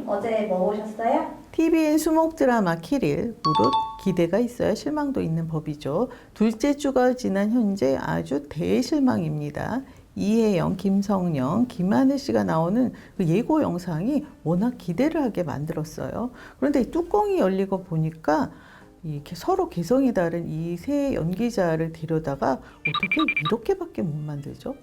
어제 뭐 보셨어요? TVN 수목 드라마 키릴, 무릇 기대가 있어야 실망도 있는 법이죠. 둘째 주가 지난 현재 아주 대실망입니다. 이혜영, 김성령, 김하늘 씨가 나오는 그 예고 영상이 워낙 기대를 하게 만들었어요. 그런데 이 뚜껑이 열리고 보니까 이렇게 서로 개성이 다른 이 세 연기자를 데려다가 어떻게 이렇게밖에 못 만들죠?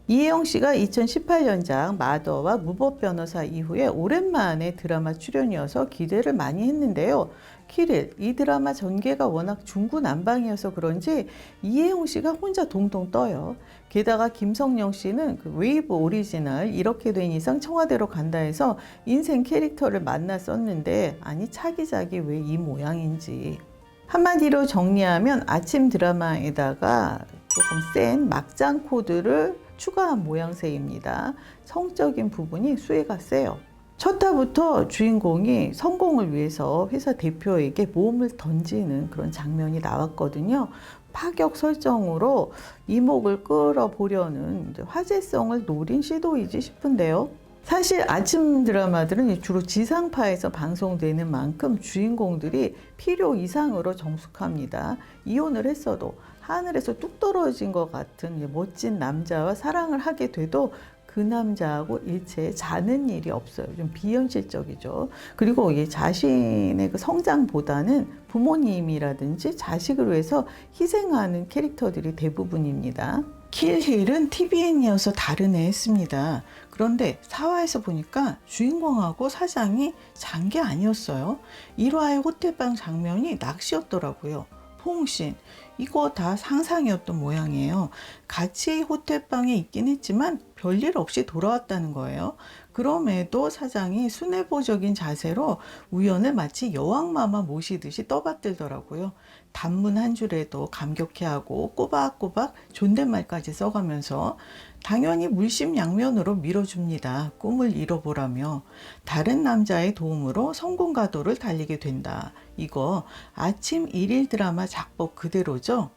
이혜영 씨가 2018년작 마더와 무법 변호사 이후에 오랜만에 드라마 출연이어서 기대를 많이 했는데요. 키릴, 이 드라마 전개가 워낙 중구난방이어서 그런지 이혜영 씨가 혼자 동동 떠요. 게다가 김성령 씨는 그 웨이브 오리지널 이렇게 된 이상 청와대로 간다 해서 인생 캐릭터를 만났었는데 아니 차기작이 왜 이 모양인지. 한마디로 정리하면 아침 드라마에다가 조금 센 막장 코드를 추가한 모양새입니다. 성적인 부분이 수혜가 세요. 첫 화부터 주인공이 성공을 위해서 회사 대표에게 모험을 던지는 그런 장면이 나왔거든요. 파격 설정으로 이목을 끌어보려는 화제성을 노린 시도이지 싶은데요. 사실 아침 드라마들은 주로 지상파에서 방송되는 만큼 주인공들이 필요 이상으로 정숙합니다. 이혼을 했어도 하늘에서 뚝 떨어진 것 같은 멋진 남자와 사랑을 하게 돼도 그 남자하고 일체 자는 일이 없어요. 좀 비현실적이죠. 그리고 자신의 그 성장보다는 부모님이라든지 자식을 위해서 희생하는 캐릭터들이 대부분입니다. 킬힐은 TVN이어서 다르네 했습니다. 그런데 4화에서 보니까 주인공하고 사장이 잔 게 아니었어요. 1화의 호텔방 장면이 낚시였더라고요. 포옹씬, 이거 다 상상이었던 모양이에요. 같이 호텔방에 있긴 했지만 별일 없이 돌아왔다는 거예요. 그럼에도 사장이 순애보적인 자세로 우연을 마치 여왕마마 모시듯이 떠받들더라고요. 단문 한 줄에도 감격해하고 꼬박꼬박 존댓말까지 써가면서 당연히 물심양면으로 밀어줍니다. 꿈을 이뤄보라며 다른 남자의 도움으로 성공가도를 달리게 된다. 이거 아침 일일 드라마 작법 그대로죠?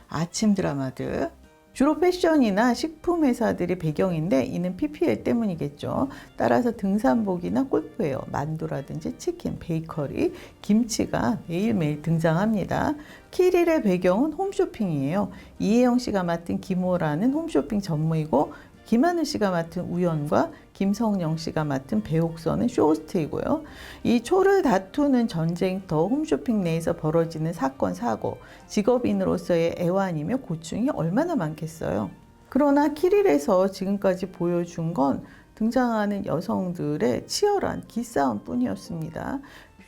아침 드라마들 주로 패션이나 식품 회사들이 배경인데 이는 PPL 때문이겠죠. 따라서 등산복이나 골프웨어, 만두라든지 치킨, 베이커리, 김치가 매일매일 등장합니다. 키릴의 배경은 홈쇼핑이에요. 이혜영 씨가 맡은 김호라는 홈쇼핑 전무이고 김하늘 씨가 맡은 우연과 김성령 씨가 맡은 배옥선은 쇼호스트이고요. 이 초를 다투는 전쟁터 홈쇼핑 내에서 벌어지는 사건, 사고, 직업인으로서의 애환이며 고충이 얼마나 많겠어요. 그러나 키릴에서 지금까지 보여준 건 등장하는 여성들의 치열한 기싸움 뿐이었습니다.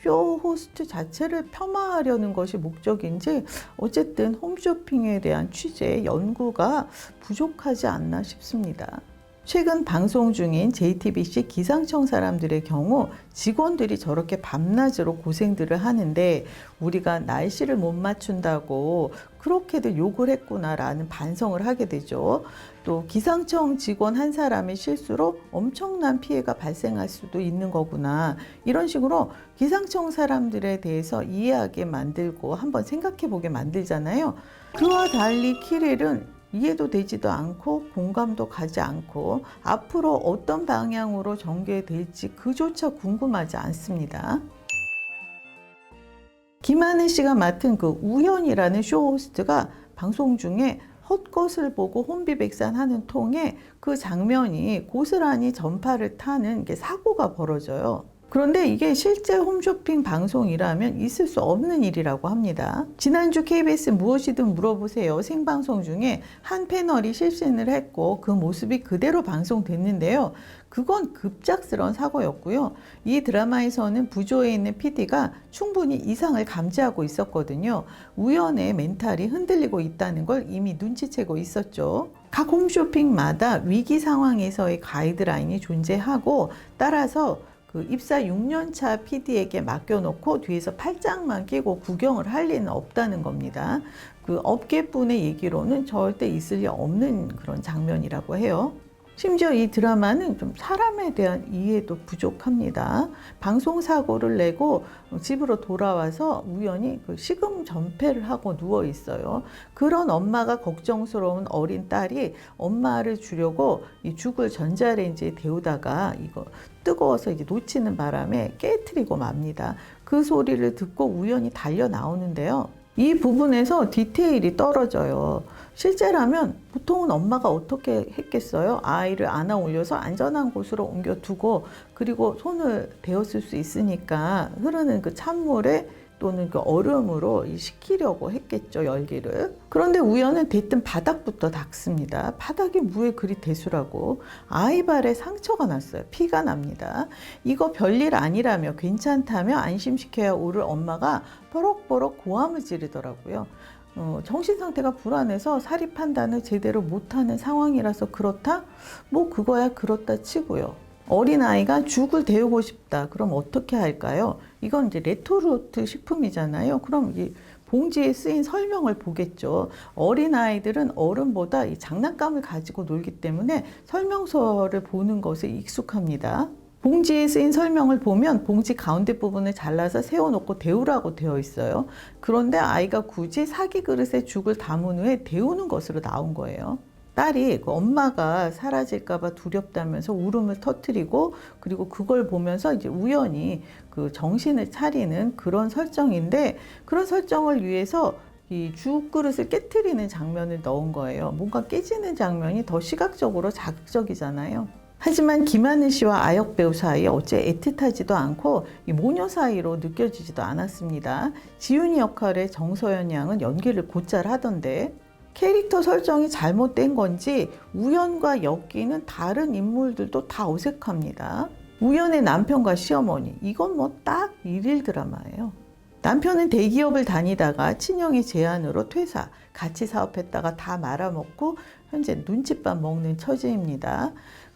쇼 호스트 자체를 폄하하려는 것이 목적인지 어쨌든 홈쇼핑에 대한 취재, 연구가 부족하지 않나 싶습니다. 최근 방송 중인 JTBC 기상청 사람들의 경우 직원들이 저렇게 밤낮으로 고생들을 하는데 우리가 날씨를 못 맞춘다고 그렇게들 욕을 했구나라는 반성을 하게 되죠. 또 기상청 직원 한 사람의 실수로 엄청난 피해가 발생할 수도 있는 거구나. 이런 식으로 기상청 사람들에 대해서 이해하게 만들고 한번 생각해 보게 만들잖아요. 그와 달리 키릴은 이해도 되지도 않고 공감도 가지 않고 앞으로 어떤 방향으로 전개될지 그조차 궁금하지 않습니다. 김하늘 씨가 맡은 그 우연이라는 쇼 호스트가 방송 중에 헛것을 보고 혼비백산하는 통에 그 장면이 고스란히 전파를 타는 게 사고가 벌어져요. 그런데 이게 실제 홈쇼핑 방송이라면 있을 수 없는 일이라고 합니다. 지난주 KBS 무엇이든 물어보세요 생방송 중에 한 패널이 실신을 했고 그 모습이 그대로 방송됐는데요. 그건 급작스러운 사고였고요. 이 드라마에서는 부조에 있는 PD가 충분히 이상을 감지하고 있었거든요. 우연의 멘탈이 흔들리고 있다는 걸 이미 눈치채고 있었죠. 각 홈쇼핑마다 위기 상황에서의 가이드라인이 존재하고 따라서 그 입사 6년차 PD에게 맡겨놓고 뒤에서 팔짱만 끼고 구경을 할 리는 없다는 겁니다. 그 업계분의 얘기로는 절대 있을 리 없는 그런 장면이라고 해요. 심지어 이 드라마는 좀 사람에 대한 이해도 부족합니다. 방송사고를 내고 집으로 돌아와서 우연히 그 식음 전폐를 하고 누워 있어요. 그런 엄마가 걱정스러운 어린 딸이 엄마를 주려고 이 죽을 전자레인지에 데우다가 이거 뜨거워서 이제 놓치는 바람에 깨트리고 맙니다. 그 소리를 듣고 우연히 달려 나오는데요. 이 부분에서 디테일이 떨어져요. 실제라면 보통은 엄마가 어떻게 했겠어요? 아이를 안아 올려서 안전한 곳으로 옮겨두고 그리고 손을 대었을 수 있으니까 흐르는 그 찬물에 또는 그 얼음으로 식히려고 했겠죠, 열기를. 그런데 우연은 대뜸 바닥부터 닦습니다. 바닥이 무에 그리 대수라고. 아이 발에 상처가 났어요. 피가 납니다. 이거 별일 아니라며 괜찮다며 안심시켜야 오를 엄마가 버럭버럭 고함을 지르더라고요. 정신 상태가 불안해서 사리 판단을 제대로 못하는 상황이라서 그렇다? 뭐 그거야 그렇다 치고요. 어린아이가 죽을 데우고 싶다. 그럼 어떻게 할까요? 이건 이제 레토르트 식품이잖아요. 그럼 이 봉지에 쓰인 설명을 보겠죠. 어린아이들은 어른보다 이 장난감을 가지고 놀기 때문에 설명서를 보는 것에 익숙합니다. 봉지에 쓰인 설명을 보면 봉지 가운데 부분을 잘라서 세워놓고 데우라고 되어 있어요. 그런데 아이가 굳이 사기 그릇에 죽을 담은 후에 데우는 것으로 나온 거예요. 딸이 그 엄마가 사라질까봐 두렵다면서 울음을 터뜨리고 그리고 그걸 보면서 이제 우연히 그 정신을 차리는 그런 설정인데 그런 설정을 위해서 이 죽그릇을 깨트리는 장면을 넣은 거예요. 뭔가 깨지는 장면이 더 시각적으로 자극적이잖아요. 하지만 김하늘 씨와 아역 배우 사이에 어째 애틋하지도 않고 이 모녀 사이로 느껴지지도 않았습니다. 지훈이 역할의 정서연 양은 연기를 곧잘 하던데 캐릭터 설정이 잘못된 건지 우연과 엮이는 다른 인물들도 다 어색합니다. 우연의 남편과 시어머니, 이건 뭐 딱 일일 드라마예요. 남편은 대기업을 다니다가 친형의 제안으로 퇴사, 같이 사업했다가 다 말아먹고 현재 눈칫밥 먹는 처지입니다.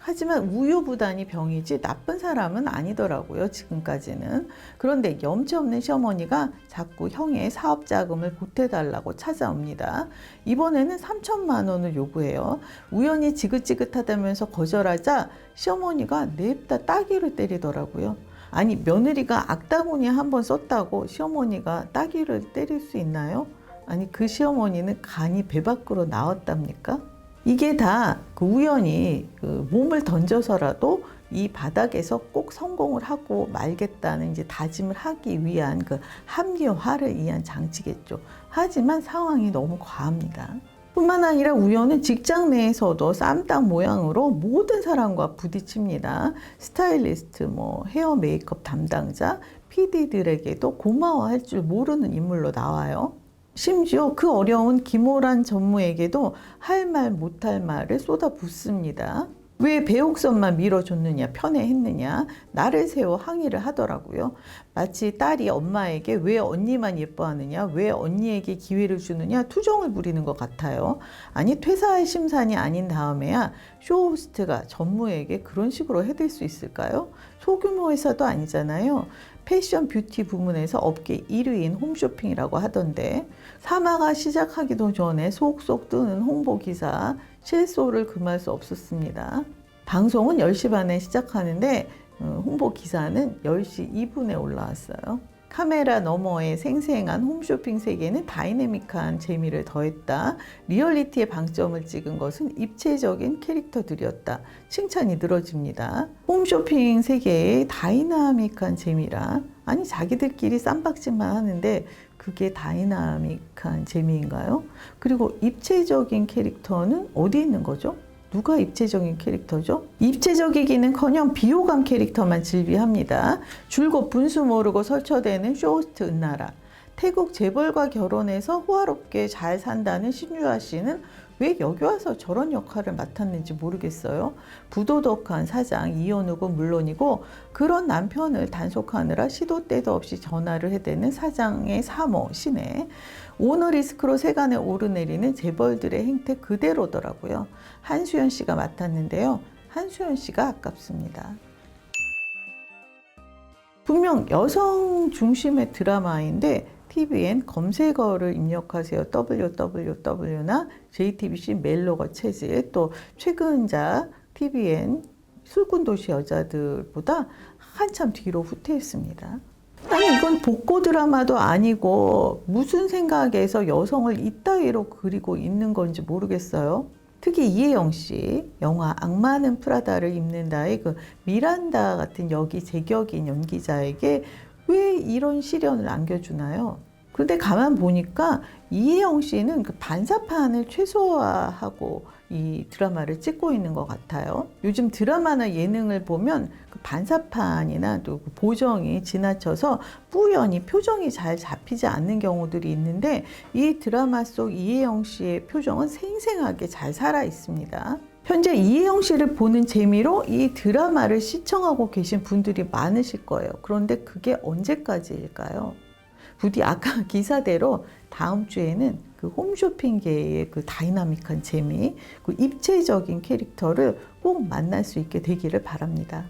하지만 우유부단이 병이지 나쁜 사람은 아니더라고요, 지금까지는. 그런데 염치 없는 시어머니가 자꾸 형의 사업 자금을 보태달라고 찾아옵니다. 이번에는 3천만 원을 요구해요. 우연히 지긋지긋하다면서 거절하자 시어머니가 냅다 따귀를 때리더라고요. 아니, 며느리가 악다구니 한번 썼다고 시어머니가 따귀를 때릴 수 있나요? 아니, 그 시어머니는 간이 배 밖으로 나왔답니까? 이게 다 그 우연히 그 몸을 던져서라도 이 바닥에서 꼭 성공을 하고 말겠다는 이제 다짐을 하기 위한 그 합리화를 위한 장치겠죠. 하지만 상황이 너무 과합니다. 뿐만 아니라 우연은 직장 내에서도 쌈딱 모양으로 모든 사람과 부딪힙니다. 스타일리스트, 뭐 헤어 메이크업 담당자, PD들에게도 고마워할 줄 모르는 인물로 나와요. 심지어 그 어려운 김호란 전무에게도 할 말 못할 말을 쏟아붓습니다. 왜 배옥선만 밀어줬느냐, 편애했느냐, 나를 세워 항의를 하더라고요. 마치 딸이 엄마에게 왜 언니만 예뻐하느냐, 왜 언니에게 기회를 주느냐 투정을 부리는 것 같아요. 아니, 퇴사할 심산이 아닌 다음에야 쇼호스트가 전무에게 그런 식으로 해댈 수 있을까요? 소규모 회사도 아니잖아요. 패션 뷰티 부문에서 업계 1위인 홈쇼핑이라고 하던데 사마가 시작하기도 전에 속속 뜨는 홍보기사 실소를 금할 수 없었습니다. 방송은 10시 반에 시작하는데 홍보기사는 10시 2분에 올라왔어요. 카메라 너머의 생생한 홈쇼핑 세계는 다이내믹한 재미를 더했다. 리얼리티의 방점을 찍은 것은 입체적인 캐릭터들이었다. 칭찬이 늘어집니다. 홈쇼핑 세계의 다이나믹한 재미라. 아니, 자기들끼리 쌈박질만 하는데 그게 다이나믹한 재미인가요? 그리고 입체적인 캐릭터는 어디 있는 거죠? 누가 입체적인 캐릭터죠? 입체적이기는커녕 비호감 캐릭터만 즐비합니다. 줄곧 분수 모르고 설쳐대는 쇼호스트 은나라. 태국 재벌과 결혼해서 호화롭게 잘 산다는 신유아 씨는 왜 여기 와서 저런 역할을 맡았는지 모르겠어요. 부도덕한 사장 이현욱은 물론이고 그런 남편을 단속하느라 시도 때도 없이 전화를 해대는 사장의 사모 신혜. 오너리스크로 세간에 오르내리는 재벌들의 행태 그대로더라고요. 한수연 씨가 맡았는데요. 한수연 씨가 아깝습니다. 분명 여성 중심의 드라마인데 TVN 검색어를 입력하세요. www나 JTBC 멜로거 체질, 또 최근작 TVN 술꾼도시 여자들보다 한참 뒤로 후퇴했습니다. 아니 이건 복고 드라마도 아니고 무슨 생각에서 여성을 이따위로 그리고 있는 건지 모르겠어요. 특히 이혜영 씨 영화 악마는 프라다를 입는다의 그 미란다 같은 역이 제격인 연기자에게 왜 이런 시련을 안겨주나요? 그런데 가만 보니까 이혜영 씨는 그 반사판을 최소화하고 이 드라마를 찍고 있는 것 같아요. 요즘 드라마나 예능을 보면 그 반사판이나 또 그 보정이 지나쳐서 뿌연히 표정이 잘 잡히지 않는 경우들이 있는데 이 드라마 속 이혜영 씨의 표정은 생생하게 잘 살아 있습니다. 현재 이혜영 씨를 보는 재미로 이 드라마를 시청하고 계신 분들이 많으실 거예요. 그런데 그게 언제까지일까요? 부디 아까 기사대로 다음 주에는 그 홈쇼핑계의 그 다이나믹한 재미, 그 입체적인 캐릭터를 꼭 만날 수 있게 되기를 바랍니다.